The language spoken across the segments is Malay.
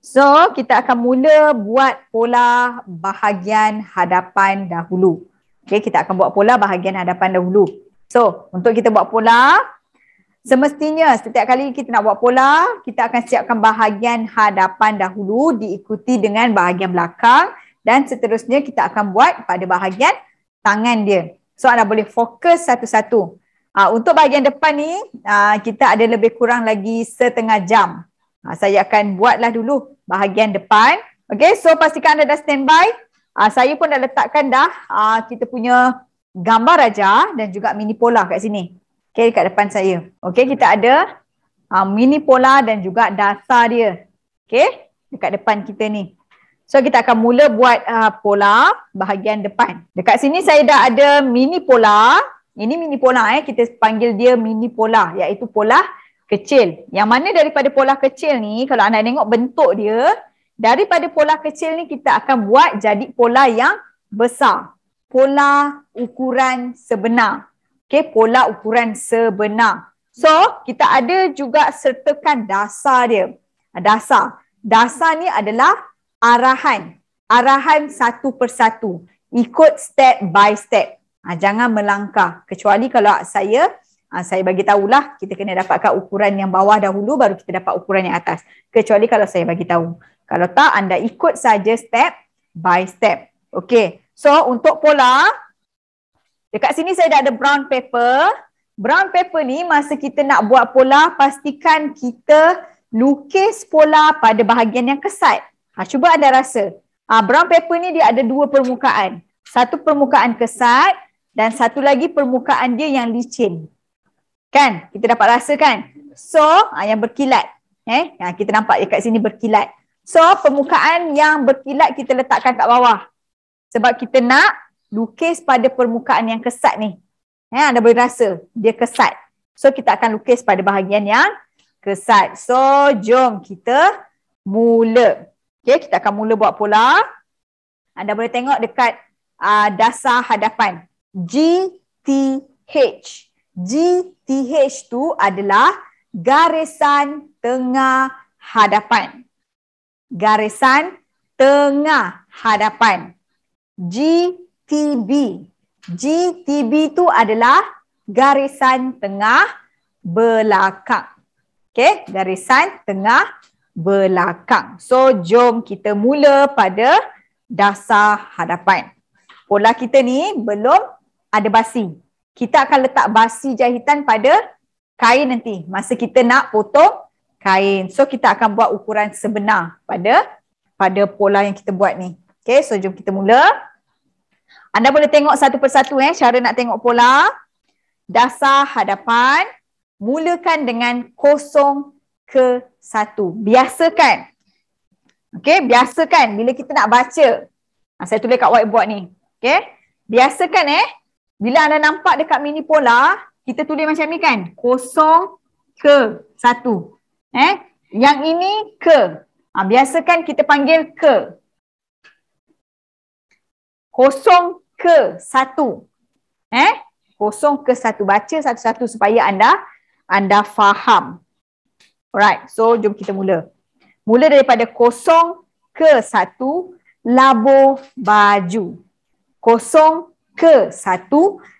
So, kita akan mula buat pola bahagian hadapan dahulu. Okay, kita akan buat pola bahagian hadapan dahulu. So, untuk kita buat pola, semestinya setiap kali kita nak buat pola, kita akan siapkan bahagian hadapan dahulu diikuti dengan bahagian belakang dan seterusnya kita akan buat pada bahagian tangan dia. So, anda boleh fokus satu-satu. Untuk bahagian depan ni, kita ada lebih kurang lagi setengah jam. Saya akan buatlah dulu bahagian depan. Okay, so pastikan anda dah standby. Saya pun dah letakkan dah kita punya gambar raja dan juga mini pola kat sini. Okay, dekat depan saya. Okay, kita ada mini pola dan juga dasar dia. Okay, dekat depan kita ni. So, kita akan mula buat pola bahagian depan. Dekat sini saya dah ada mini pola. Ini mini pola, kita panggil dia mini pola, iaitu pola kecil. Yang mana daripada pola kecil ni, kalau anda tengok bentuk dia, daripada pola kecil ni kita akan buat jadi pola yang besar. Pola ukuran sebenar. Okay, pola ukuran sebenar. So, kita ada juga sertakan dasar dia. Dasar. Dasar ni adalah arahan. Arahan satu persatu. Ikut step by step. Jangan melangkah. Kecuali kalau saya bagi tahulah, kita kena dapatkan ukuran yang bawah dahulu baru kita dapat ukuran yang atas. Kecuali kalau saya bagi tahu. Kalau tak, anda ikut saja step by step. Okey. So, untuk pola, dekat sini saya dah ada brown paper. Brown paper ni, masa kita nak buat pola, pastikan kita lukis pola pada bahagian yang kesat. Cuba anda rasa. Brown paper ni dia ada dua permukaan. Satu permukaan kesat dan satu lagi permukaan dia yang licin. Kan? Kita dapat rasa kan? So, yang berkilat. Kita nampak dekat sini berkilat. So, permukaan yang berkilat kita letakkan kat bawah. Sebab kita nak lukis pada permukaan yang kesat ni. Anda boleh rasa dia kesat. So, kita akan lukis pada bahagian yang kesat. So, jom kita mula. Okay, kita akan mula buat pola. Anda boleh tengok dekat dasar hadapan. GTH. GTH tu adalah garisan tengah hadapan. Garisan tengah hadapan. GTB. GTB tu adalah garisan tengah belakang. Okey, garisan tengah belakang. So, jom kita mula pada dasar hadapan. Pola kita ni belum ada basi. Kita akan letak basi jahitan pada kain nanti. Masa kita nak potong kain. So, kita akan buat ukuran sebenar pada pola yang kita buat ni. Okay, so jom kita mula. Anda boleh tengok satu persatu cara nak tengok pola. Dasar hadapan. Mulakan dengan 0 ke 1. Biasakan. Okay, biasakan bila kita nak baca. Saya tulis kat whiteboard ni. Okay, biasakan bila anda nampak dekat mini pola, kita tulis macam ni kan. 0 ke 1. Yang ini ke. Biasakan kita panggil ke. 0 ke 1. 0 ke 1. Baca satu-satu supaya anda faham. Alright, so jom kita mula. Mula daripada 0 ke 1, labuh baju. 0 ke 1,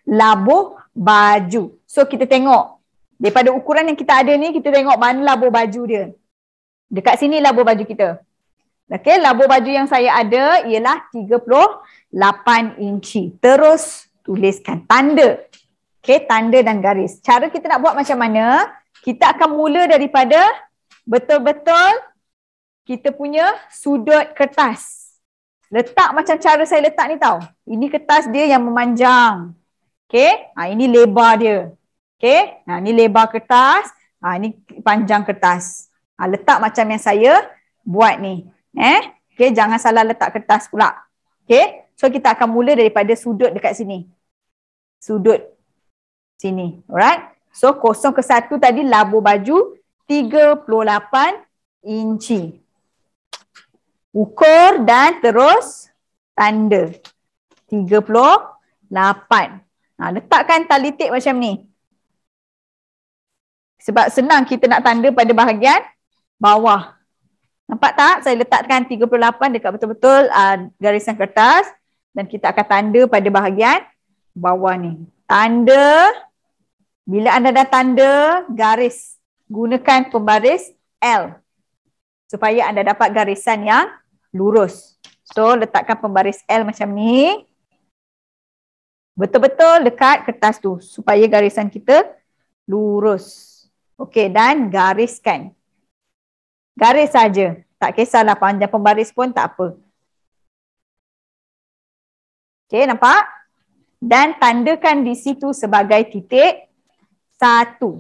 labuh baju. So, kita tengok. Daripada ukuran yang kita ada ni, kita tengok mana labuh baju dia. Dekat sini labuh baju kita. Okay, labuh baju yang saya ada ialah 38 inci. Terus tuliskan tanda. Okay, tanda dan garis. Cara kita nak buat macam mana? Kita akan mula daripada betul-betul kita punya sudut kertas. Letak macam cara saya letak ni tau. Ini kertas dia yang memanjang. Okay. Ini lebar dia. Okay. Ini lebar kertas. Ini panjang kertas. Letak macam yang saya buat ni. Okay. Jangan salah letak kertas pula. Okay. So, kita akan mula daripada sudut dekat sini. Sudut sini. Alright. So, 0 ke 1 tadi labuh baju 38 inci. Ukur dan terus tanda. 38. Letakkan tali tip macam ni. Sebab senang kita nak tanda pada bahagian bawah. Nampak tak? Saya letakkan 38 dekat betul-betul garisan kertas dan kita akan tanda pada bahagian bawah ni. Tanda, bila anda dah tanda garis, gunakan pembaris L supaya anda dapat garisan yang lurus. So, letakkan pembaris L macam ni. Betul-betul dekat kertas tu supaya garisan kita lurus. Okey, dan gariskan. Garis saja. Tak kisahlah panjang pembaris pun tak apa. Okey, nampak? Dan tandakan di situ sebagai titik 1.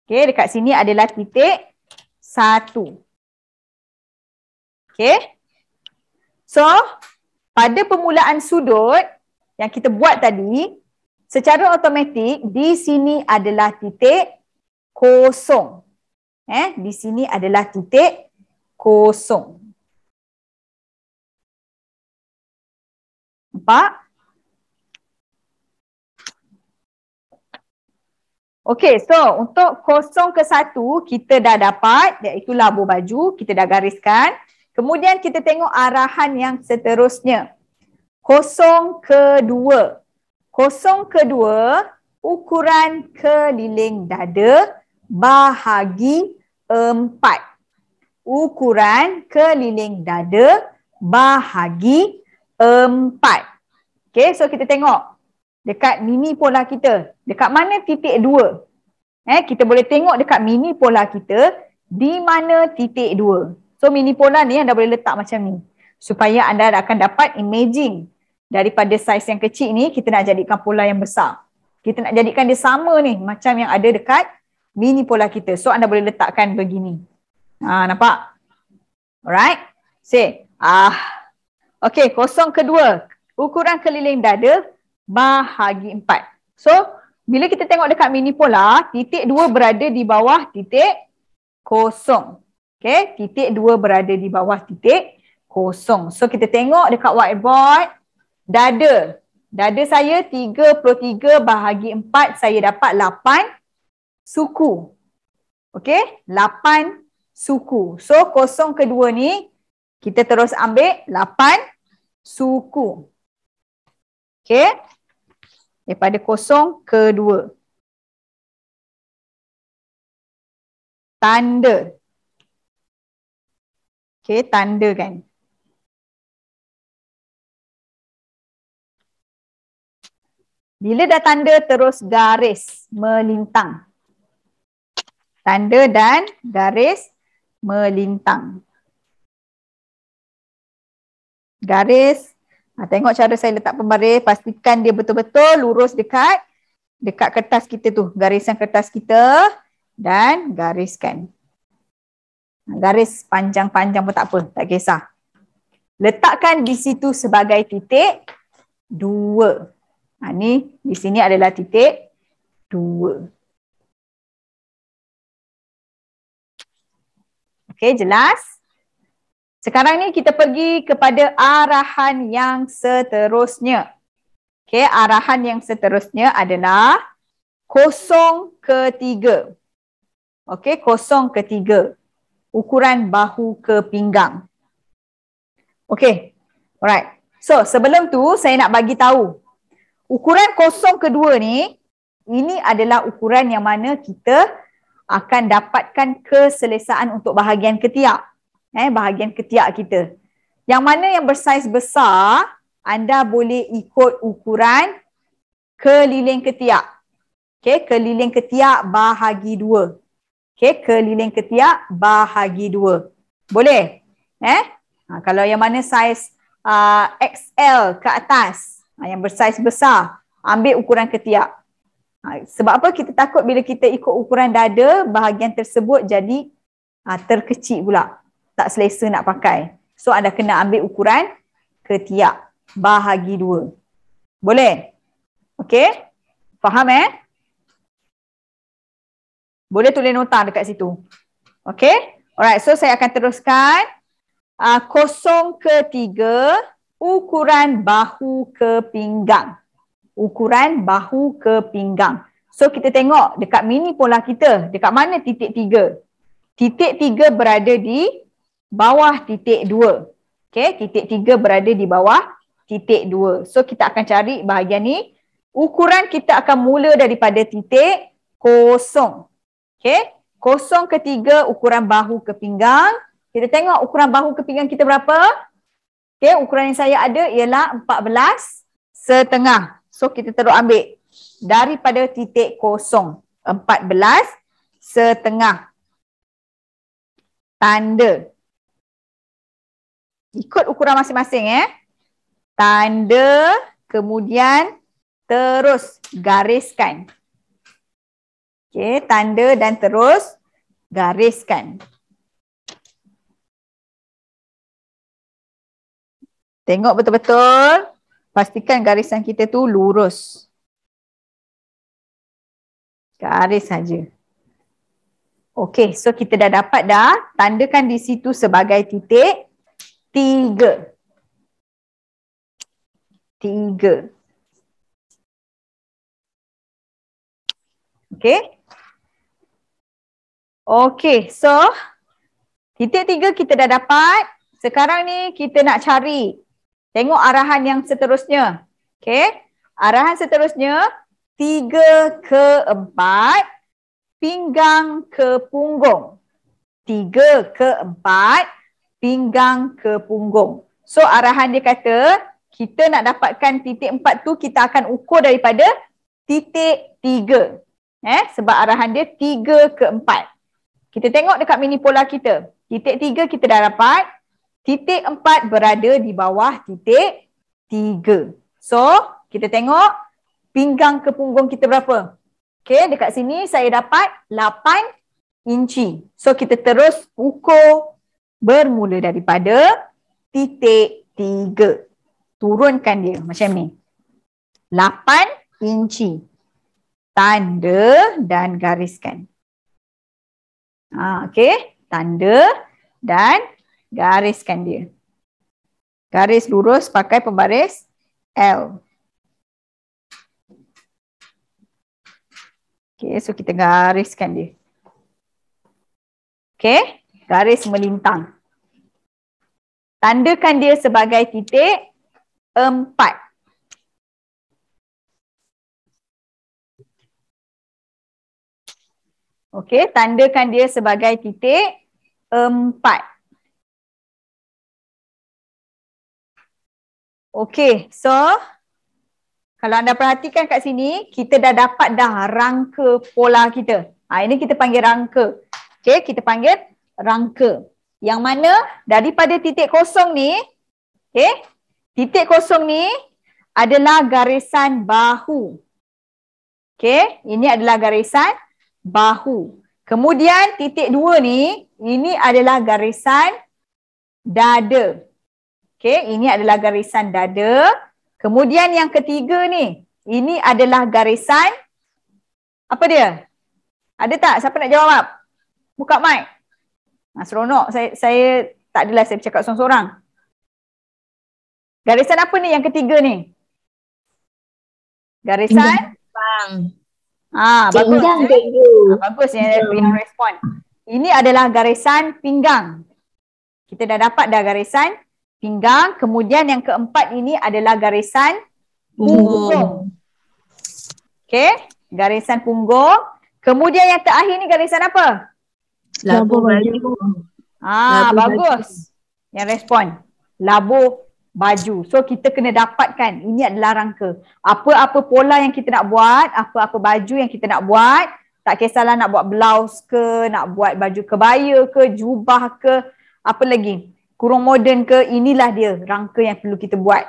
Okey, dekat sini adalah titik 1. Okey. So, pada permulaan sudut yang kita buat tadi, secara automatik di sini adalah titik kosong. Di sini adalah titik kosong. Nampak? Okey, so untuk 0 ke 1 kita dah dapat, iaitu labur baju, kita dah gariskan. Kemudian kita tengok arahan yang seterusnya. 0 ke 2. 0 ke 2, ukuran keliling dada bahagi 4. Ukuran keliling dada bahagi 4. Okey, so kita tengok dekat mini pola kita. Dekat mana titik 2? Kita boleh tengok dekat mini pola kita di mana titik 2. So mini pola ni anda boleh letak macam ni supaya anda akan dapat imaging daripada saiz yang kecil ni kita nak jadikan pola yang besar. Kita nak jadikan dia sama ni macam yang ada dekat mini pola kita. So anda boleh letakkan begini. Nampak? Alright. Say. Okey, 0 ke 2. Ukuran keliling dada bahagi 4. So, bila kita tengok dekat mini pola, titik 2 berada di bawah titik 0. Okey, titik 2 berada di bawah titik 0. So, kita tengok dekat whiteboard, dada. Dada saya 33 bahagi 4, saya dapat 8 suku. Okey, 8 suku. So, 0 ke 2 ni, kita terus ambil 8 suku. Okey, daripada 0 ke 2. Tanda. Okey, tandakan. Bila dah tanda, terus garis melintang. Tanda dan garis melintang. Garis. Tengok cara saya letak pembaris. Pastikan dia betul-betul lurus dekat kertas kita tu. Garisan kertas kita. Dan gariskan. Garis panjang-panjang pun tak apa. Tak kisah. Letakkan di situ sebagai titik 2. Ni di sini adalah titik 2. Okey, jelas? Sekarang ni kita pergi kepada arahan yang seterusnya. Okey, arahan yang seterusnya adalah 0 ke 3. Okey, 0 ke 3. Ukuran bahu ke pinggang. Okey, alright. So, sebelum tu saya nak bagi tahu. Ukuran 0 ke 2 ni, ini adalah ukuran yang mana kita akan dapatkan keselesaan untuk bahagian ketiak. Bahagian ketiak kita. Yang mana yang bersaiz besar, anda boleh ikut ukuran keliling ketiak. Okey, keliling ketiak bahagi 2. Okey, keliling ketiak bahagi 2. Boleh? Kalau yang mana saiz XL ke atas, yang bersaiz besar, ambil ukuran ketiak. Sebab apa? Kita takut bila kita ikut ukuran dada, bahagian tersebut jadi terkecil pula. Tak selesa nak pakai. So, anda kena ambil ukuran ketiak bahagi 2. Boleh? Okey? Faham Boleh tulis nota dekat situ. Okey? Alright, so saya akan teruskan. 0 ke 3, ukuran bahu ke pinggang. Ukuran bahu ke pinggang. So, kita tengok dekat mini pola kita, dekat mana titik 3? titik 3 berada di bawah titik 2. Okey, titik 3 berada di bawah titik 2. So kita akan cari bahagian ni. Ukuran kita akan mula daripada titik kosong. Okey, kosong ketiga ukuran bahu ke pinggang. Kita tengok ukuran bahu ke pinggang kita berapa? Okey, ukuran yang saya ada ialah 14,5. So kita terus ambil daripada titik kosong 14,5. Tanda. Ikut ukuran masing-masing Tanda, kemudian terus gariskan. Okey, tanda dan terus gariskan. Tengok betul-betul. Pastikan garisan kita tu lurus. Garis saja. Okey, so kita dah dapat dah. Tandakan di situ sebagai titik 3. 3. Okey. Okey, so titik 3 kita dah dapat. Sekarang ni kita nak cari. Tengok arahan yang seterusnya. Okey. Arahan seterusnya 3 ke 4, pinggang ke punggung. 3 ke 4, pinggang ke punggung. So arahan dia kata kita nak dapatkan titik 4 tu kita akan ukur daripada titik 3. Sebab arahan dia 3 ke 4. Kita tengok dekat mini pola kita. Titik 3 kita dah dapat. Titik 4 berada di bawah titik 3. So, kita tengok pinggang ke punggung kita berapa. Okey, dekat sini saya dapat 8 inci. So, kita terus ukur bermula daripada titik 3. Turunkan dia macam ni. 8 inci. Tanda dan gariskan. Okey, tanda dan gariskan dia. Garis lurus pakai pembaris L. Okey, so kita gariskan dia. Okey, garis melintang. Tandakan dia sebagai titik 4. Okey, tandakan dia sebagai titik 4. Okey, so kalau anda perhatikan kat sini, kita dah dapat dah rangka pola kita. Ini kita panggil rangka. Okey, kita panggil rangka. Yang mana daripada titik kosong ni, titik kosong ni adalah garisan bahu. Okey, ini adalah garisan bahu. Kemudian titik 2 ni, ini adalah garisan dada. Okey, ini adalah garisan dada. Kemudian yang ketiga ni, ini adalah garisan, apa dia? Ada tak? Siapa nak jawab? Buka mic. Seronok. Saya tak adalah saya bercakap seorang-seorang. Garisan apa ni yang ketiga ni? Garisan? Bagus. Bagus yang respon. Ini adalah garisan pinggang. Kita dah dapat dah garisan pinggang. Kemudian yang keempat ini adalah garisan punggung. Okey, garisan punggung. Kemudian yang terakhir ni garisan apa? Labuh baju. Bagus. Yang respon. Labuh baju. So kita kena dapatkan. Ini adalah rangka. Apa-apa pola yang kita nak buat, apa-apa baju yang kita nak buat, tak kisahlah nak buat blouse ke, nak buat baju kebaya ke, jubah ke, apa lagi, kurung moden ke, inilah dia rangka yang perlu kita buat.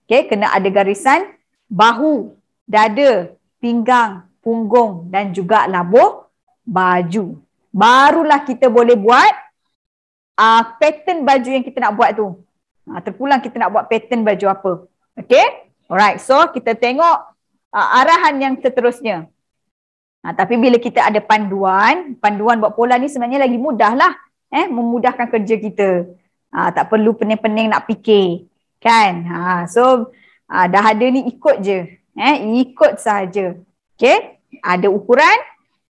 Okey, kena ada garisan bahu, dada, pinggang, punggung dan juga labuh baju. Barulah kita boleh buat pattern baju yang kita nak buat tu. Terpulang kita nak buat pattern baju apa. Okey? Alright, so kita tengok arahan yang seterusnya. Tapi bila kita ada panduan buat pola ni sebenarnya lagi mudah lah. Memudahkan kerja kita. Tak perlu pening-pening nak fikir. Kan? So, dah ada ni ikut je. Ikut sahaja. Okey? Ada ukuran.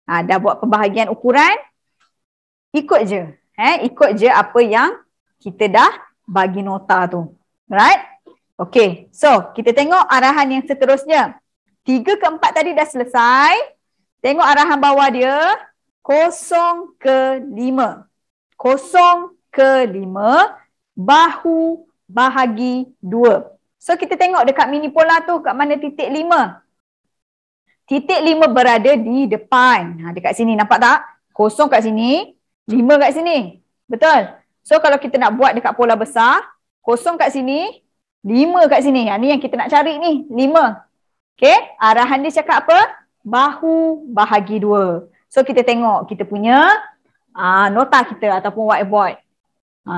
Dah buat pembahagian ukuran. Ikut je. Ikut je apa yang kita dah bagi nota tu. Right? Okay. So, kita tengok arahan yang seterusnya. 3 ke 4 tadi dah selesai. Tengok arahan bawah dia. 0 ke 5. 0 ke 5. Bahu bahagi 2. So, kita tengok dekat mini pola tu kat mana titik 5. Titik 5 berada di depan. Dekat sini, nampak tak? 0 kat sini, 5 kat sini. Betul? So, kalau kita nak buat dekat pola besar, 0 kat sini, 5 kat sini. Ni yang kita nak cari ni, 5. Okay, arahan dia cakap apa? Bahu bahagi 2. So, kita tengok kita punya nota kita ataupun whiteboard.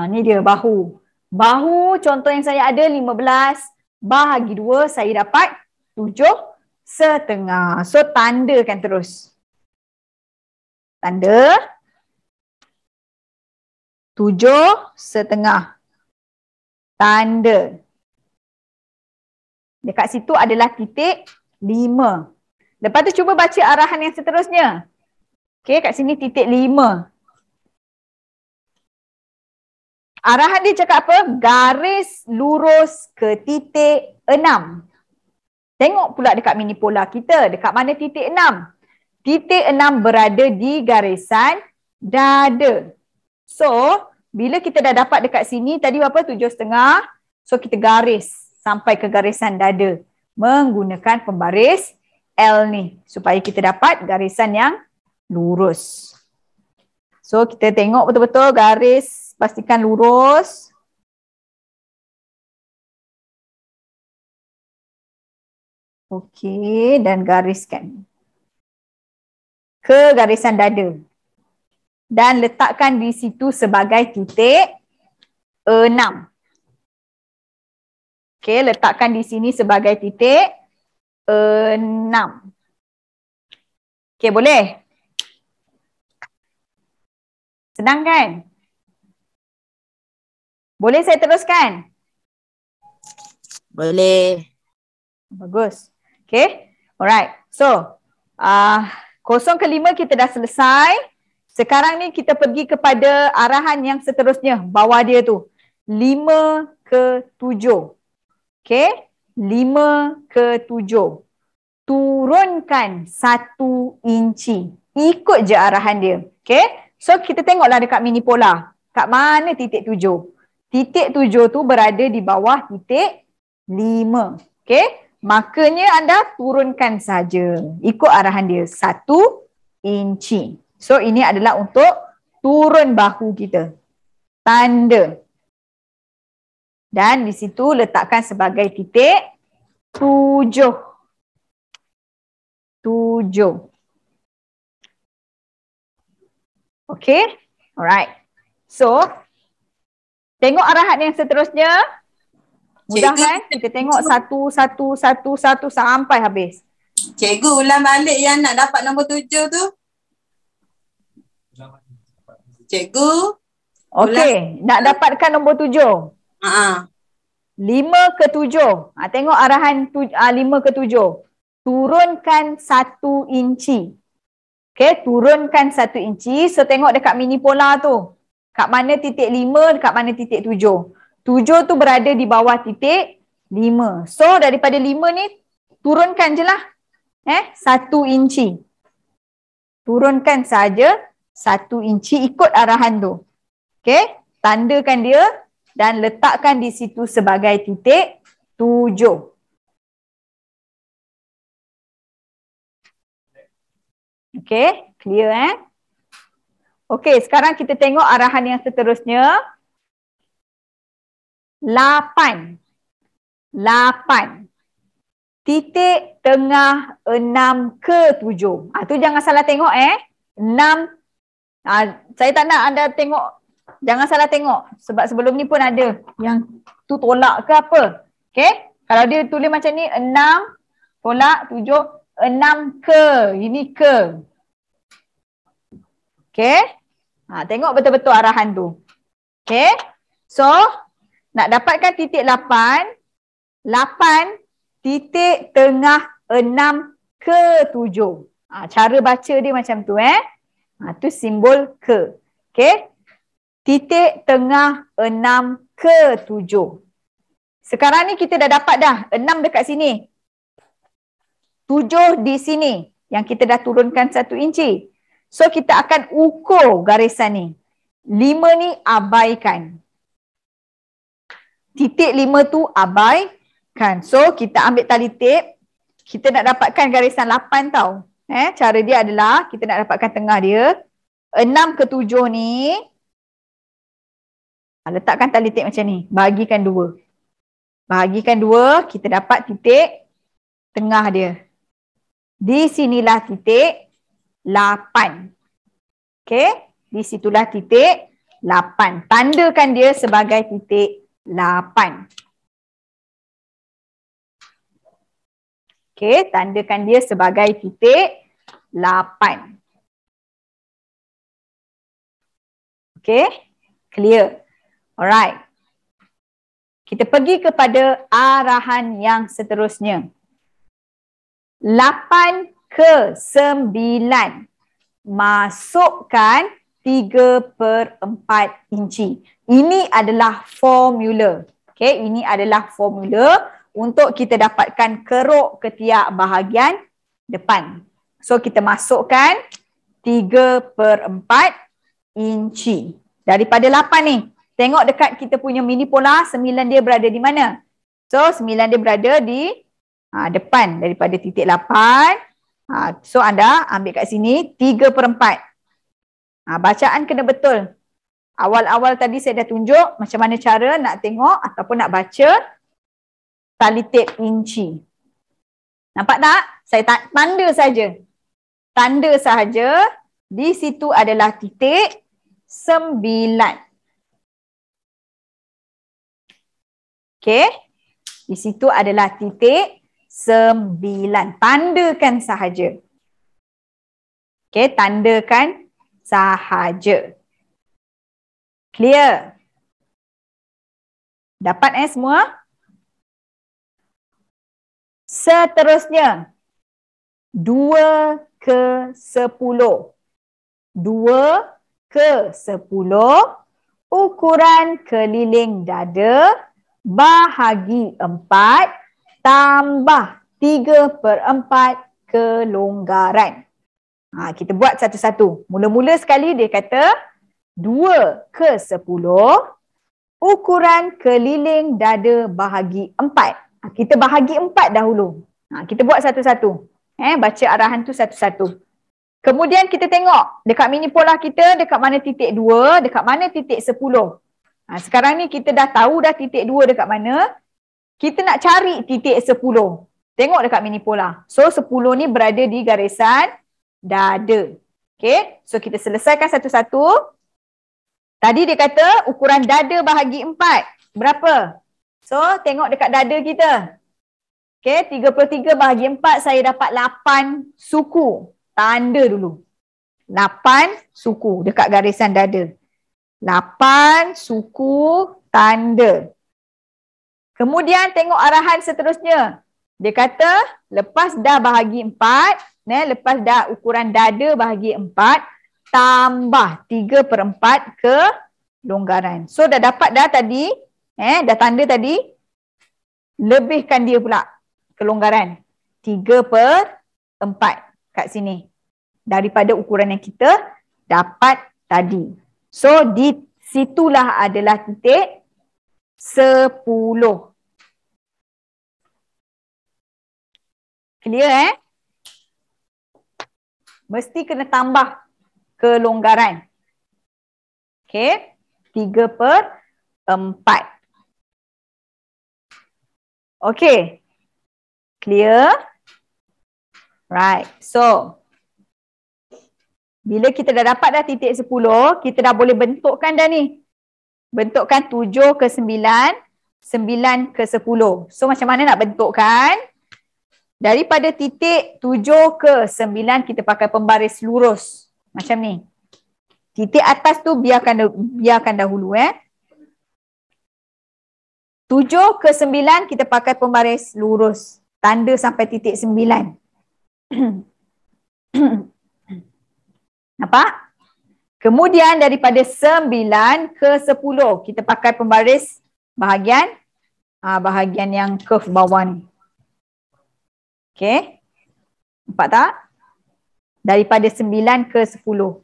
Ni dia bahu. Bahu contoh yang saya ada 15 bahagi 2 saya dapat 7,5. So tandakan terus. Tanda 7,5. Tanda. Dekat situ adalah titik 5. Lepas tu cuba baca arahan yang seterusnya. Okey, kat sini titik 5. Arahan dia cakap apa? Garis lurus ke titik 6. Tengok pula dekat mini pola kita. Dekat mana titik 6? Titik 6 berada di garisan dada. So, bila kita dah dapat dekat sini, tadi berapa? 7,5. So, kita garis sampai ke garisan dada. Menggunakan pembaris L ni. Supaya kita dapat garisan yang lurus. So, kita tengok betul-betul garis. Pastikan lurus. Okey, dan gariskan ke garisan dada. Dan letakkan di situ sebagai titik 6. Okey, letakkan di sini sebagai titik 6. Okey, boleh? Senang kan? Boleh saya teruskan? Boleh. Bagus. Okay. Alright. So, 0 ke 5 kita dah selesai. Sekarang ni kita pergi kepada arahan yang seterusnya. Bawah dia tu. 5 ke 7. Okay. 5 ke 7. Turunkan 1 inci. Ikut je arahan dia. Okay. So, kita tengoklah dekat mini pola. Kat mana titik 7? Titik 7 tu berada di bawah titik 5. Okay. Makanya anda turunkan saja. Ikut arahan dia. 1 inci. So ini adalah untuk turun bahu kita. Tanda. Dan di situ letakkan sebagai titik 7. 7. Okay. Alright. So, tengok arahan yang seterusnya. Mudah kan? Kita tengok satu sampai habis. Cikgu ulang balik yang nak dapat nombor 7 tu. Cikgu. Okey, nak dapatkan nombor 7. 5 ke 7. Tengok arahan 5 ke 7. Turunkan 1 inci. Okey, turunkan 1 inci. So tengok dekat mini pola tu. Kat mana titik 5, dekat mana titik 7. 7 tu berada di bawah titik 5. So daripada 5 ni turunkan je lah. 1 inci. Turunkan saja 1 inci ikut arahan tu. Okey, tandakan dia dan letakkan di situ sebagai titik 7. Okey, clear Okey, sekarang kita tengok arahan yang seterusnya. 8. Titik tengah 6 ke 7. Tu jangan salah tengok 6. Saya tak nak anda tengok. Jangan salah tengok. Sebab sebelum ni pun ada yang tu tolak ke apa. Okey. Kalau dia tulis macam ni 6 tolak 7. 6 ke. Ini ke. Okey. Tengok betul-betul arahan tu. Okey. So, nak dapatkan titik 8, 8 titik tengah 6 ke 7. Cara baca dia macam tu Tu simbol ke. Okey. Titik tengah 6 ke 7. Sekarang ni kita dah dapat dah 6 dekat sini. 7 di sini yang kita dah turunkan 1 inci. So kita akan ukur garisan ni. 5 ni abaikan. Titik 5 tu abaikan. So kita ambil tali tip. Kita nak dapatkan garisan 8 tau. Cara dia adalah kita nak dapatkan tengah dia. 6 ke 7 ni. Letakkan tali tip macam ni. Bahagikan 2. Bahagikan 2, kita dapat titik tengah dia. Di sinilah titik 8. Okey, di situlah titik 8. Tandakan dia sebagai titik 8. Okey, tandakan dia sebagai titik 8. Okey, clear. Alright. Kita pergi kepada arahan yang seterusnya. 8 ke 9. Masukkan 3/4 inci. Ini adalah formula. Okay, ini adalah formula untuk kita dapatkan keruk ketiak bahagian depan. So kita masukkan 3/4 inci. Daripada 8 ni. Tengok dekat kita punya mini pola, 9 dia berada di mana? So 9 dia berada di depan daripada titik 8. So anda ambil kat sini 3/4. Bacaan kena betul. Awal-awal tadi saya dah tunjuk macam mana cara nak tengok ataupun nak baca tali tip inci. Nampak tak? Saya tanda saja. Tanda sahaja. Di situ adalah titik 9. Okey. Di situ adalah titik 9. Tandakan sahaja. Okey, tandakan sahaja. Clear? Dapat semua? Seterusnya. 2 ke 10. 2 ke 10. Ukuran keliling dada. Bahagi 4 tambah 3/4 kelonggaran. Kita buat satu-satu. Mula-mula sekali dia kata 2 ke 10 ukuran keliling dada bahagi 4. Kita bahagi 4 dahulu. Kita buat satu-satu. Baca arahan tu satu-satu. Kemudian kita tengok dekat mini pola kita dekat mana titik 2, dekat mana titik 10. Sekarang ni kita dah tahu dah titik 2 dekat mana. Kita nak cari titik 10. Tengok dekat mini pola. So 10 ni berada di garisan dada. Okay. So kita selesaikan satu-satu. Tadi dia kata ukuran dada bahagi 4. Berapa? So tengok dekat dada kita. Okay. 33 bahagi 4 saya dapat 8 suku. Tanda dulu. 8 suku dekat garisan dada. 8 suku tanda. Kemudian tengok arahan seterusnya. Dia kata lepas dah bahagi 4, lepas dah ukuran dada bahagi 4, tambah 3/4 ke longgaran. So dah dapat dah tadi, dah tanda tadi, lebihkan dia pula kelonggaran. 3/4 kat sini. Daripada ukuran yang kita dapat tadi. So di situlah adalah titik 10. Clear Mesti kena tambah kelonggaran. Okay. 3/4. Okay. Clear? Right. So bila kita dah dapat dah titik 10, kita dah boleh bentukkan dah ni. Bentukkan 7 ke 9, 9 ke 10. So macam mana nak bentukkan? Daripada titik 7 ke 9 kita pakai pembaris lurus. Macam ni. Titik atas tu biarkan dahulu 7 ke 9 kita pakai pembaris lurus. Tanda sampai titik 9. Nampak? Kemudian daripada 9 ke 10, kita pakai pembaris bahagian bahagian yang curve bawah ni. Okey. Nampak tak? Daripada 9 ke 10.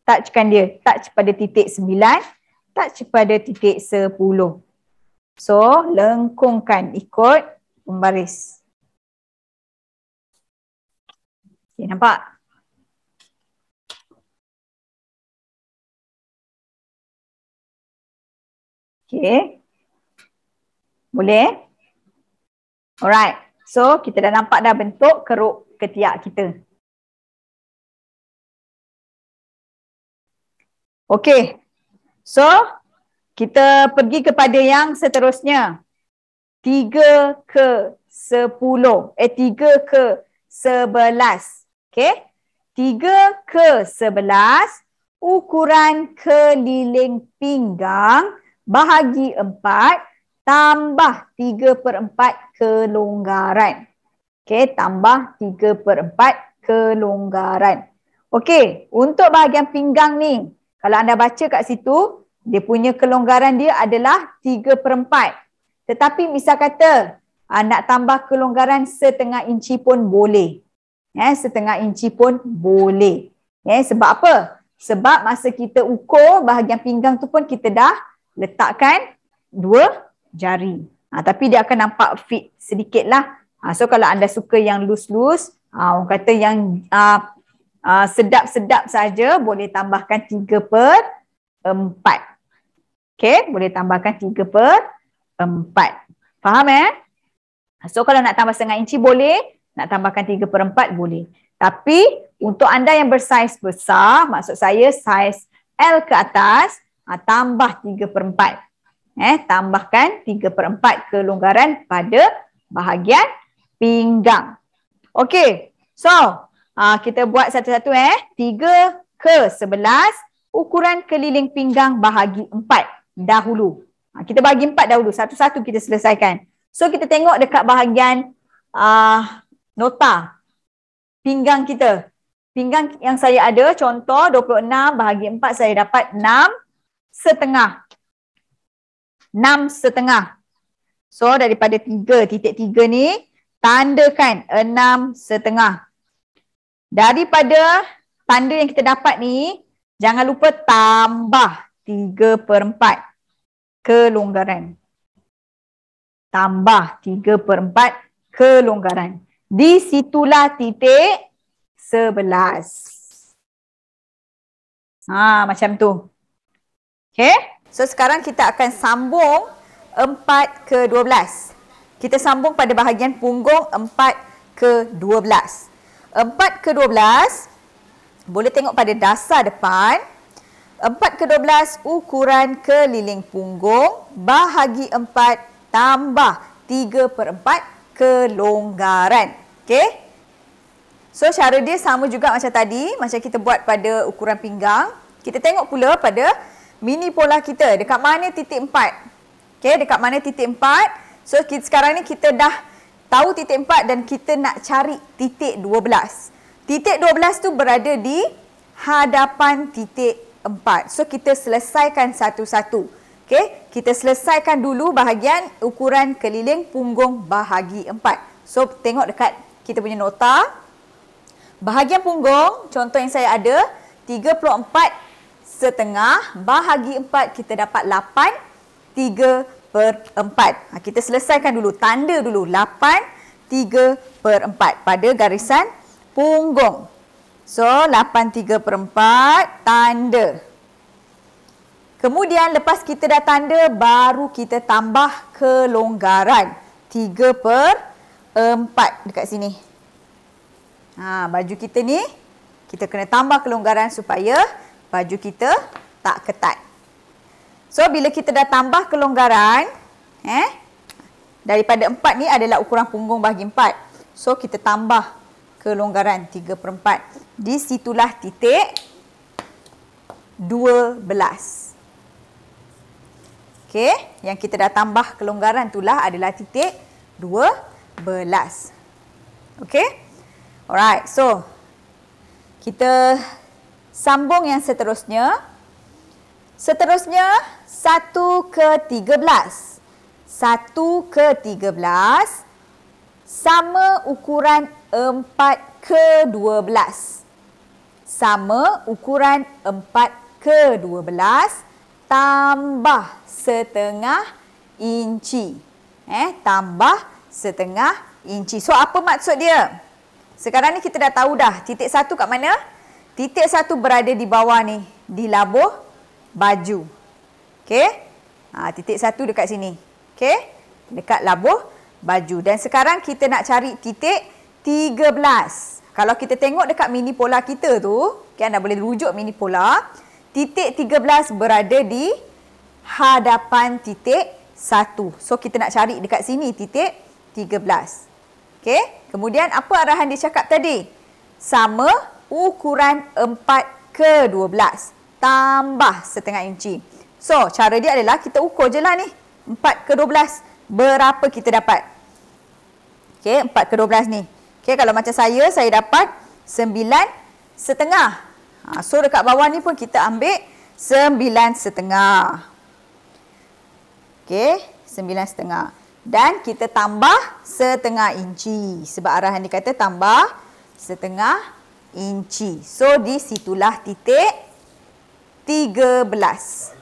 Touchkan dia. Touch pada titik 9. Touch pada titik 10. So, lengkungkan ikut pembaris. Okay, nampak? Okay. Boleh? Alright. So, kita dah nampak dah bentuk keruk ketiak kita. Okay. So, kita pergi kepada yang seterusnya. 3 ke 10. 3 ke 11. Okay. 3 ke 11. Ukuran keliling pinggang bahagi 4 tambah 3/4 kelonggaran. Okey, tambah 3/4 kelonggaran. Okey, untuk bahagian pinggang ni, kalau anda baca kat situ, dia punya kelonggaran dia adalah 3/4. Tetapi misal kata nak tambah kelonggaran setengah inci pun boleh. Setengah inci pun boleh. Sebab apa? Sebab masa kita ukur bahagian pinggang tu pun kita dah letakkan 2 jari. Tapi dia akan nampak fit sedikit lah. So kalau anda suka yang loose-loose, orang kata yang sedap-sedap saja, boleh tambahkan 3/4. Okay, boleh tambahkan 3/4. Faham So kalau nak tambah setengah inci boleh, nak tambahkan 3/4 boleh. Tapi untuk anda yang bersaiz besar, maksud saya saiz L ke atas, tambah 3/4. Tambahkan 3/4 kelonggaran pada bahagian pinggang. Okey. So, kita buat satu-satu 3 ke 11, ukuran keliling pinggang bahagi 4 dahulu. Kita bagi 4 dahulu, satu-satu kita selesaikan. So, kita tengok dekat bahagian nota pinggang kita. Pinggang yang saya ada, contoh 26 bahagi 4 saya dapat 6,5. 6,5. So daripada 3, titik 3 ni, tandakan 6,5. Daripada tanda yang kita dapat ni, jangan lupa tambah 3/4 kelonggaran. Tambah 3/4 kelonggaran. Di situlah titik 11. Macam tu. Okay. So sekarang kita akan sambung 4 ke 12. Kita sambung pada bahagian punggung 4 ke 12. 4 ke 12, boleh tengok pada dasar depan. 4 ke 12 ukuran keliling punggung bahagi 4 tambah 3/4 kelonggaran. Okay. So cara dia sama juga macam tadi, macam kita buat pada ukuran pinggang. Kita tengok pula pada mini pola kita, dekat mana titik 4. Okay, dekat mana titik 4. So, sekarang ni kita dah tahu titik 4 dan kita nak cari titik 12. Titik 12 tu berada di hadapan titik 4. So, kita selesaikan satu-satu. Okay, kita selesaikan dulu bahagian ukuran keliling punggung bahagi 4. So, tengok dekat kita punya nota. Bahagian punggung, contoh yang saya ada, 34,5 bahagi 4 kita dapat 8 3/4. Kita selesaikan dulu, tanda dulu 8 3/4 pada garisan punggung. So 8 3/4 tanda. Kemudian lepas kita dah tanda, baru kita tambah kelonggaran 3/4 dekat sini. Baju kita ni kita kena tambah kelonggaran supaya baju kita tak ketat. So, bila kita dah tambah kelonggaran, daripada 4 ni adalah ukuran punggung bahagi 4. So, kita tambah kelonggaran 3/4. Di situlah titik 12. Okey, yang kita dah tambah kelonggaran itulah adalah titik 12. Okey? Alright, so kita Sambung yang seterusnya. Seterusnya 1/13. 1/13 sama ukuran 4/12. Sama ukuran 4/12 tambah setengah inci. Tambah setengah inci. So, apa maksud dia? Sekarang ni kita dah tahu dah. Titik 1 kat mana? Titik 1 berada di bawah ni. Di labuh baju. Okey? Titik 1 dekat sini. Okey? Dekat labuh baju. Dan sekarang kita nak cari titik 13. Kalau kita tengok dekat mini pola kita tu, kan, dah boleh rujuk mini pola. Titik 13 berada di hadapan titik 1. So, kita nak cari dekat sini titik 13. Okey? Kemudian, apa arahan dia cakap tadi? Sama ukuran 4/12 tambah setengah inci. So, cara dia adalah kita ukur je lah ni. 4/12. Berapa kita dapat? Okey, 4/12 ni. Okey, kalau macam saya dapat 9,5. So, dekat bawah ni pun kita ambil 9,5. Okey, 9,5. Dan kita tambah setengah inci. Sebab arahan dia kata tambah setengah inci. So, di situlah titik 13.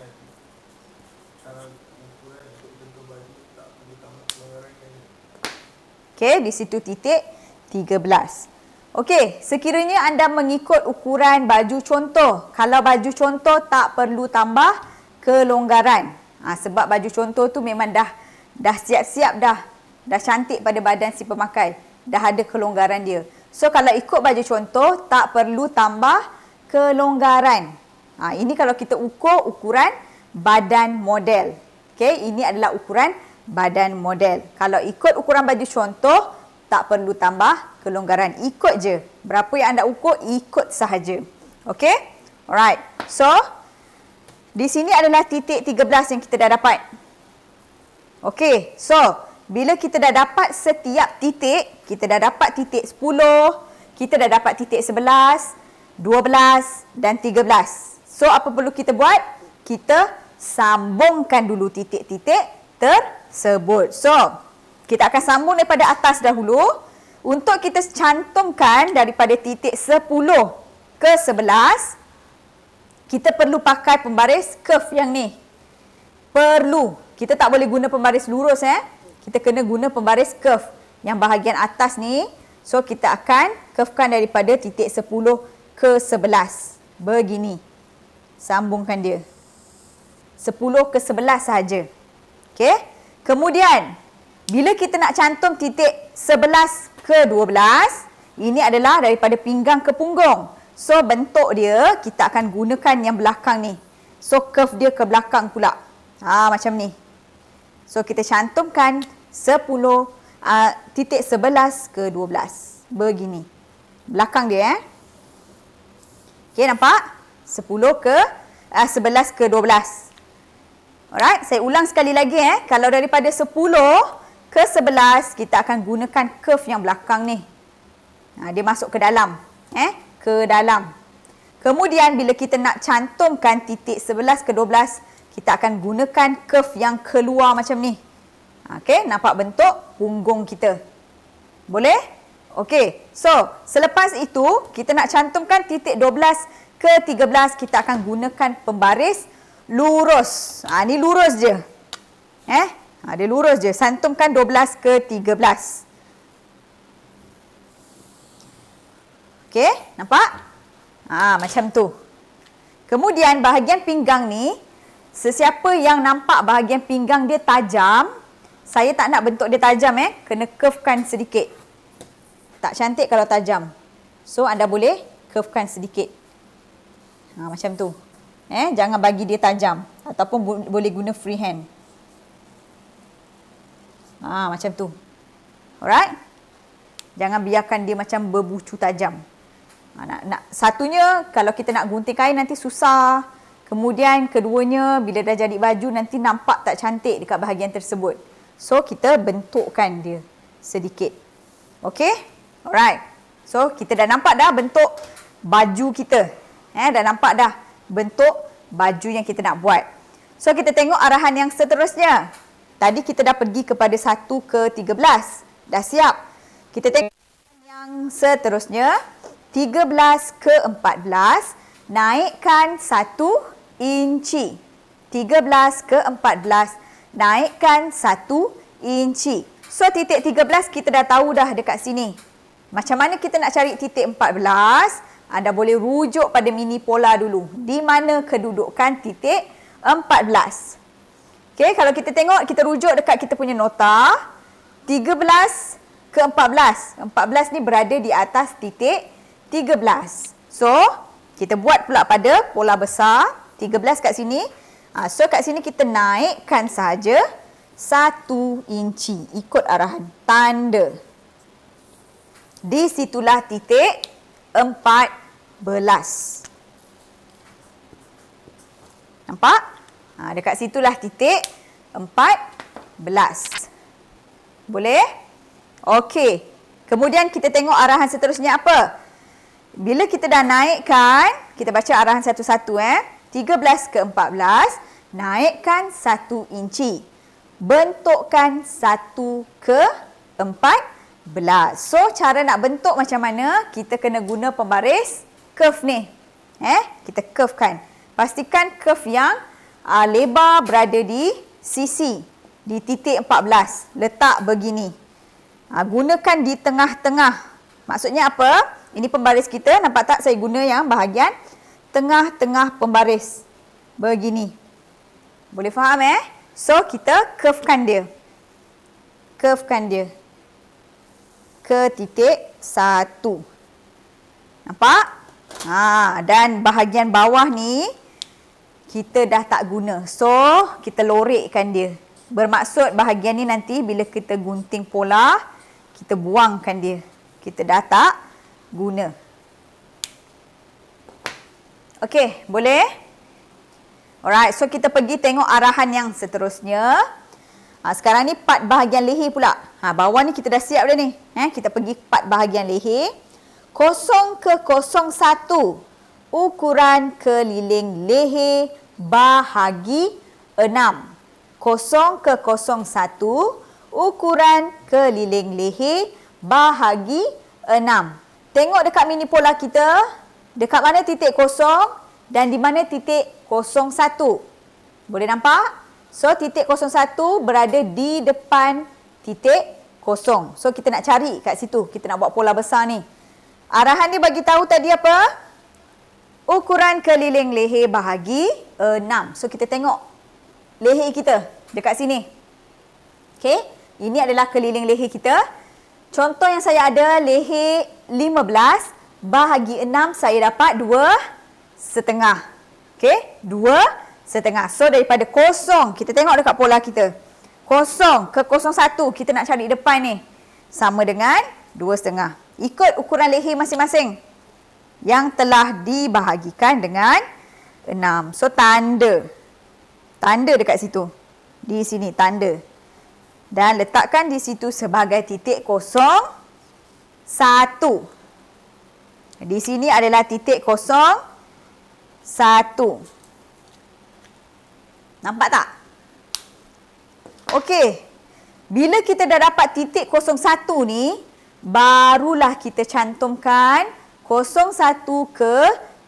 Okey, di situ titik 13. Okey, sekiranya anda mengikut ukuran baju contoh. Kalau baju contoh tak perlu tambah kelonggaran. Sebab baju contoh tu memang dah siap-siap dah. Dah cantik pada badan si pemakai. Dah ada kelonggaran dia. So, kalau ikut baju contoh tak perlu tambah kelonggaran. Ini kalau kita ukur ukuran badan model. Okey, ini adalah ukuran badan model. Kalau ikut ukuran baju contoh, tak perlu tambah kelonggaran. Ikut je. Berapa yang anda ukur, ikut sahaja. Okey? Alright. So, di sini adalah titik 13 yang kita dah dapat. Okey. So, bila kita dah dapat setiap titik, kita dah dapat titik 10, kita dah dapat titik 11, 12 dan 13. So, apa perlu kita buat? Kita sambungkan dulu titik-titik tersebut. So, kita akan sambung daripada atas dahulu. Untuk kita cantumkan daripada titik 10 ke 11, kita perlu pakai pembaris curve yang ni. Perlu. Kita tak boleh guna pembaris lurus. Kita kena guna pembaris curve. Yang bahagian atas ni. So, kita akan curvekan daripada titik 10 ke 11. Begini. Sambungkan dia. 10 ke 11 sahaja. Okey. Kemudian, bila kita nak cantum titik 11 ke 12, ini adalah daripada pinggang ke punggung. So, bentuk dia, kita akan gunakan yang belakang ni. So, curve dia ke belakang pula. Macam ni. So, kita cantumkan 10, titik 11 ke 12. Begini. Belakang dia, Okey, nampak? 11 ke 12. Alright, saya ulang sekali lagi. Kalau daripada 10 ke 11, kita akan gunakan curve yang belakang ni. Dia masuk ke dalam. Ke dalam. Kemudian, bila kita nak cantumkan titik 11 ke 12, kita akan gunakan curve yang keluar macam ni. Okey, nampak bentuk punggung kita. Boleh? Okey, so selepas itu, kita nak cantumkan titik 12 ke 13, kita akan gunakan pembaris lurus. Ni lurus je. Dia lurus je. Santumkan 12 ke 13. Okey, nampak? Macam tu. Kemudian bahagian pinggang ni, sesiapa yang nampak bahagian pinggang dia tajam, saya tak nak bentuk dia tajam. Kena curvekan sedikit. Tak cantik kalau tajam. So, anda boleh curvekan sedikit. Macam tu. Jangan bagi dia tajam. Ataupun boleh guna freehand. Macam tu. Alright? Jangan biarkan dia macam berbucu tajam. Satunya, kalau kita nak gunting kain nanti susah. Kemudian, keduanya, bila dah jadi baju nanti nampak tak cantik dekat bahagian tersebut. So, kita bentukkan dia sedikit. Okey? Alright. So, kita dah nampak dah bentuk baju kita. Dah nampak dah bentuk baju yang kita nak buat. So kita tengok arahan yang seterusnya. Tadi kita dah pergi kepada 1 ke 13. Dah siap. Kita tengok yang seterusnya. 13 ke 14. Naikkan 1 inci. 13 ke 14. Naikkan 1 inci. So titik 13 kita dah tahu dah dekat sini. Macam mana kita nak cari titik 14? Anda boleh rujuk pada mini pola dulu. Di mana kedudukan titik 14? Okey, kalau kita tengok, kita rujuk dekat kita punya nota. 13 ke 14. 14 ni berada di atas titik 13. So, kita buat pula pada pola besar. 13 kat sini. So, kat sini kita naikkan saja 1 inci. Ikut arahan. Tanda. Di situlah titik 14. Nampak? Dekat situlah titik 14. Boleh? Okey. Kemudian kita tengok arahan seterusnya apa? Bila kita dah naikkan, kita baca arahan satu-satu 13 ke 14, naikkan 1 inci. Bentukkan 1 ke 14. So, cara nak bentuk macam mana? Kita kena guna pembaris curve ni. Kita curvekan. Pastikan curve yang lebar berada di sisi, di titik 14. Letak begini. Gunakan di tengah-tengah. Maksudnya apa? Ini pembaris kita. Nampak tak saya guna yang bahagian tengah-tengah pembaris. Begini. Boleh faham So, kita curvekan dia. Curvekan dia. Ke titik 1. Nampak? Dan bahagian bawah ni, kita dah tak guna. So, kita lorekkan dia. Bermaksud bahagian ni nanti bila kita gunting pola, kita buangkan dia. Kita dah tak guna. Okey, boleh? Alright, so kita pergi tengok arahan yang seterusnya. Sekarang ni part bahagian leher pula. Bawah ni kita dah siap dah ni. Kita pergi part bahagian leher. 0 ke 01. Ukuran keliling leher bahagi 6. 0 ke 01. Ukuran keliling leher bahagi 6. Tengok dekat mini pola kita. Dekat mana titik 0 dan di mana titik 01. Boleh nampak? So, titik 01 berada di depan titik 0. So, kita nak cari kat situ. Kita nak buat pola besar ni. Arahan dia bagi tahu tadi apa? Ukuran keliling leher bahagi 6. So, kita tengok leher kita dekat sini. Okey, ini adalah keliling leher kita. Contoh yang saya ada, leher 15 bahagi 6, saya dapat 2,5. Okey, 2,5. So, daripada 0, kita tengok dekat pola kita. 0 ke 01, kita nak cari depan ni. Sama dengan 2,5. Ikut ukuran leher masing-masing yang telah dibahagikan dengan 6. So, tanda. Tanda dekat situ. Di sini, tanda. Dan letakkan di situ sebagai titik 01. Di sini adalah titik 01. Nampak tak? Okey. Bila kita dah dapat titik 01 ni, barulah kita cantumkan 01 ke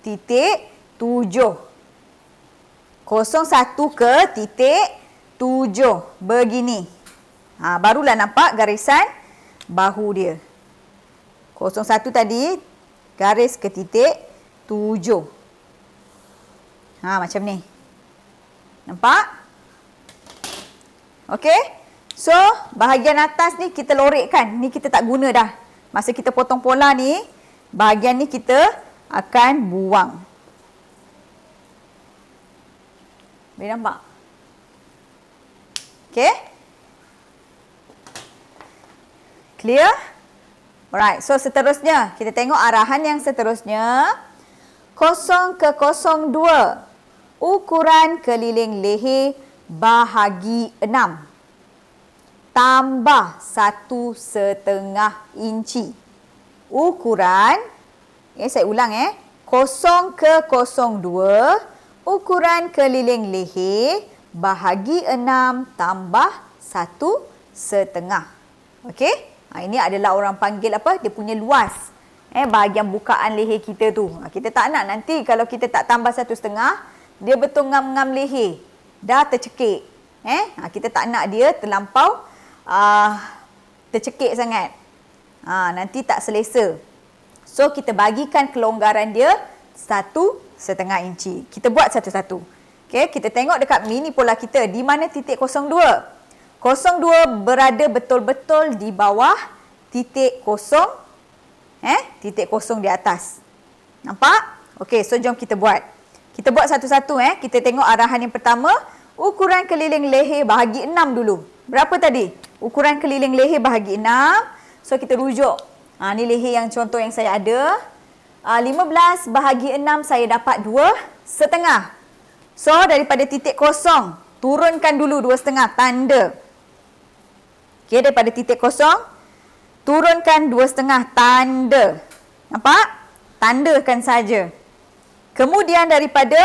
titik 7. 01 ke titik 7. Begini. Barulah nampak garisan bahu dia. 01 tadi, garis ke titik 7. Macam ni. Nampak? Okey. So, bahagian atas ni kita lorekkan. Ni kita tak guna dah. Masa kita potong pola ni, bahagian ni kita akan buang. Boleh nampak? Okey? Clear? Alright, so seterusnya, kita tengok arahan yang seterusnya. 0 ke 02. Ukuran keliling leher bahagi 6. Tambah 1,5 inci. Ukuran, saya ulang 0 0 ke 02 ukuran keliling leher bahagi 6 tambah 1/2. Okey? Ini adalah orang panggil apa? Dia punya luas. Bahagian bukaan leher kita tu. Kita tak nak nanti kalau kita tak tambah 1/2, dia betul ngam-ngam leher. Dah tercekik. Kita tak nak dia terlampau tercekik sangat. Nanti tak selesa. So, kita bagikan kelonggaran dia 1/2 inci. Kita buat satu-satu. Okay, kita tengok dekat mini pola kita. Di mana titik 02? 02 berada betul-betul di bawah titik 0. Titik 0 di atas. Nampak? Okey, so jom kita buat. Kita buat satu-satu. Kita tengok arahan yang pertama. Ukuran keliling leher bahagi 6 dulu. Berapa tadi? Ukuran keliling leher bahagi 6. So, kita rujuk. Ni leher yang contoh yang saya ada. 15 bahagi 6 saya dapat 2/2. So, daripada titik 0, turunkan dulu 2/2 tanda. Okey, daripada titik 0, turunkan 2/2 tanda. Nampak? Tandakan saja. Kemudian daripada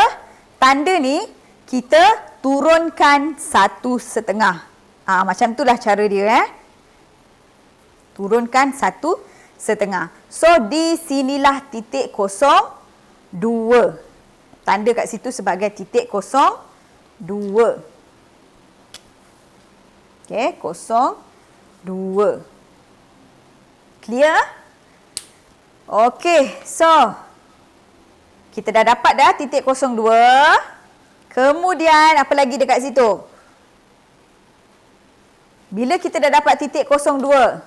tanda ni, kita turunkan 1/2. Macam itulah cara dia. Turunkan 1/2. So, di sinilah titik 02. Tanda kat situ sebagai titik 02. Okey, 02. Clear? Okey, so kita dah dapat dah titik 02. Kemudian apa lagi dekat situ? Bila kita dah dapat titik 02,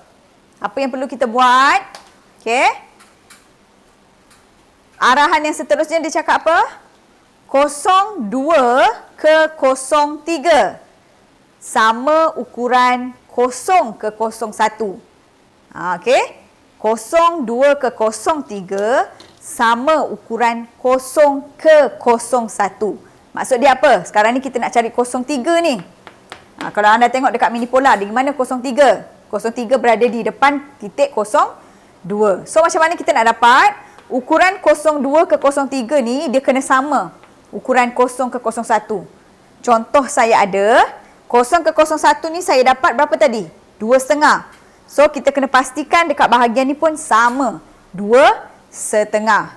apa yang perlu kita buat? Okey. Arahan yang seterusnya dia cakap apa? 02 ke 03 sama ukuran 0 ke 01. Okey. 02 ke 03 sama ukuran 0 ke 01. Maksud dia apa? Sekarang ni kita nak cari 03 ni. Kalau anda tengok dekat mini pola, di mana 03? 03 berada di depan titik 02. So, macam mana kita nak dapat? Ukuran 02 ke 03 ni, dia kena sama ukuran 0 ke 01. Contoh saya ada, 0 ke 01 ni saya dapat berapa tadi? 2/2. So, kita kena pastikan dekat bahagian ni pun sama. 2/2.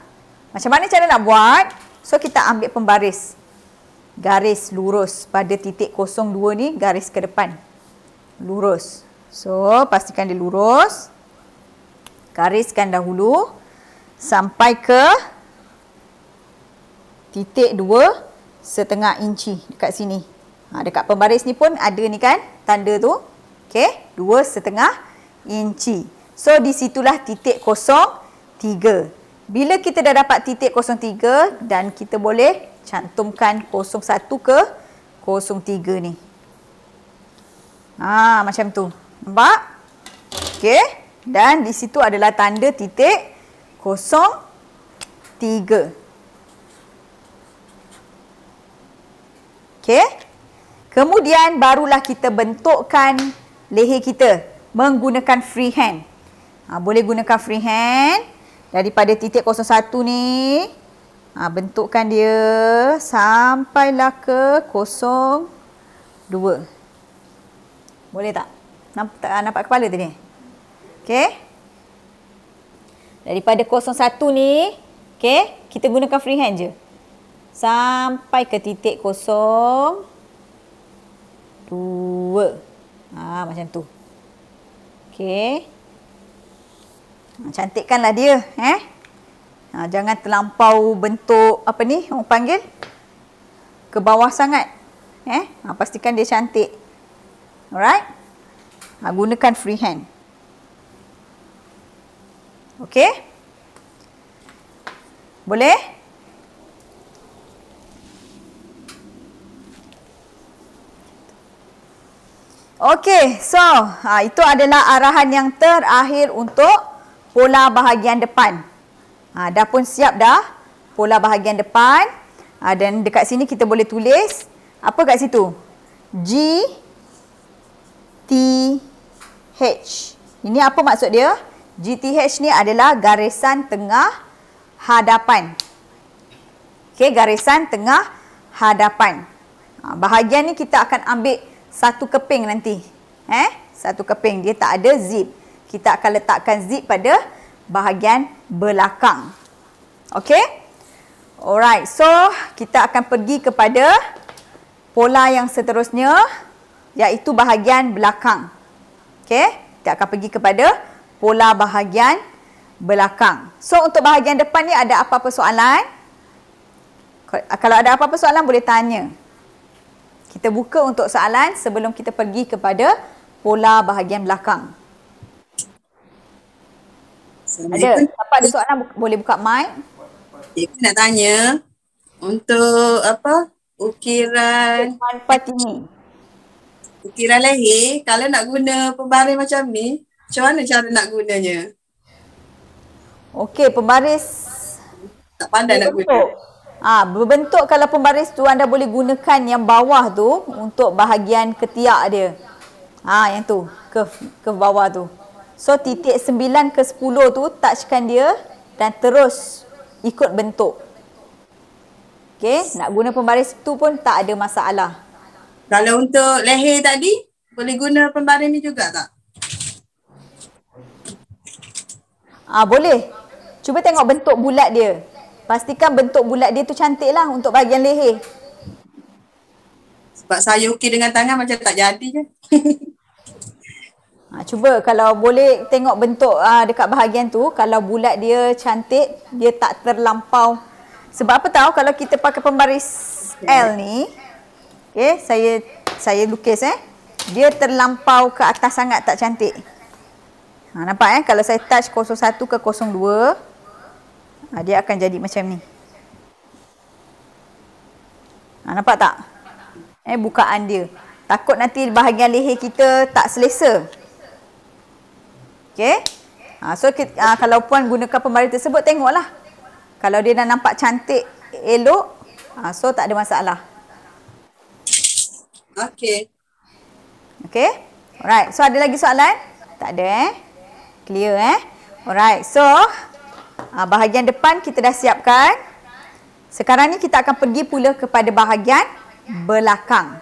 Macam mana cara nak buat? So, kita ambil pembaris. Garis lurus pada titik 02 ni, garis ke depan. Lurus. So, pastikan dia lurus. Gariskan dahulu. Sampai ke titik 2/2 inci dekat sini. Dekat pembaris ni pun ada ni kan, tanda tu. Okey, 2/2 inci. So, di situlah titik 03. Bila kita dah dapat titik 03 dan kita boleh cantumkan 01 ke 03 ni. Macam tu. Nampak? Okey. Dan di situ adalah tanda titik 03. Okey. Kemudian barulah kita bentukkan leher kita menggunakan freehand. Boleh gunakan freehand daripada titik 01 ni. Bentukkan dia sampailah ke 02. Boleh tak? Nampak kepala tadi? Okey. Daripada 01 ni, okey, kita gunakan freehand je. Sampai ke titik 02. Macam tu. Okey. Cantikkanlah dia, jangan terlampau bentuk apa ni orang panggil ke bawah sangat. Pastikan dia cantik. Alright? Gunakan freehand. Okey? Boleh? Okey, so itu adalah arahan yang terakhir untuk pola bahagian depan. Dah pun siap dah pola bahagian depan. Dan dekat sini kita boleh tulis apa kat situ? GTH. Ini apa maksud dia? GTH ni adalah garisan tengah hadapan. Okey, garisan tengah hadapan. Bahagian ni kita akan ambil satu keping nanti. Satu keping, dia tak ada zip. Kita akan letakkan zip pada bahagian belakang. Okey? Alright, so kita akan pergi kepada pola yang seterusnya, iaitu bahagian belakang. Okey? Kita akan pergi kepada pola bahagian belakang. So, untuk bahagian depan ni ada apa-apa soalan? Kalau ada apa-apa soalan boleh tanya. Kita buka untuk soalan sebelum kita pergi kepada pola bahagian belakang. Ada? Siapa ada soalan boleh buka mic. Cikgu nak tanya untuk apa? Ukiran Manfaat ini. ukiran leher, kalau nak guna pembaris macam ni, macam mana cara nak gunanya? Okey, pembaris Tak pandai nak guna. Berbentuk kalau pembaris tu anda boleh gunakan yang bawah tu untuk bahagian ketiak dia. Yang tu, ke bawah tu. So titik 9 ke 10 tu touchkan dia dan terus ikut bentuk. Okey, nak guna pembaris tu pun tak ada masalah. Kalau untuk leher tadi, boleh guna pembaris ni juga tak? Boleh. Cuba tengok bentuk bulat dia. Pastikan bentuk bulat dia tu cantik lah untuk bahagian leher. Sebab saya ukir dengan tangan macam tak jadi je. Cuba kalau boleh tengok bentuk dekat bahagian tu. Kalau bulat dia cantik, dia tak terlampau. Sebab apa tahu kalau kita pakai pembaris L ni. Okay, saya lukis dia terlampau ke atas sangat, tak cantik. Nampak kalau saya touch 01 ke 02. Dia akan jadi macam ni. Nampak tak? Bukaan dia. Takut nanti bahagian leher kita tak selesa. Okey? So kalau puan gunakan pembaris tersebut, tengoklah. Kalau dia dah nampak cantik, elok, so tak ada masalah. Okey. Okey? Alright. So ada lagi soalan? Tak ada Clear Alright. So bahagian depan kita dah siapkan. Sekarang ni kita akan pergi pula kepada bahagian belakang.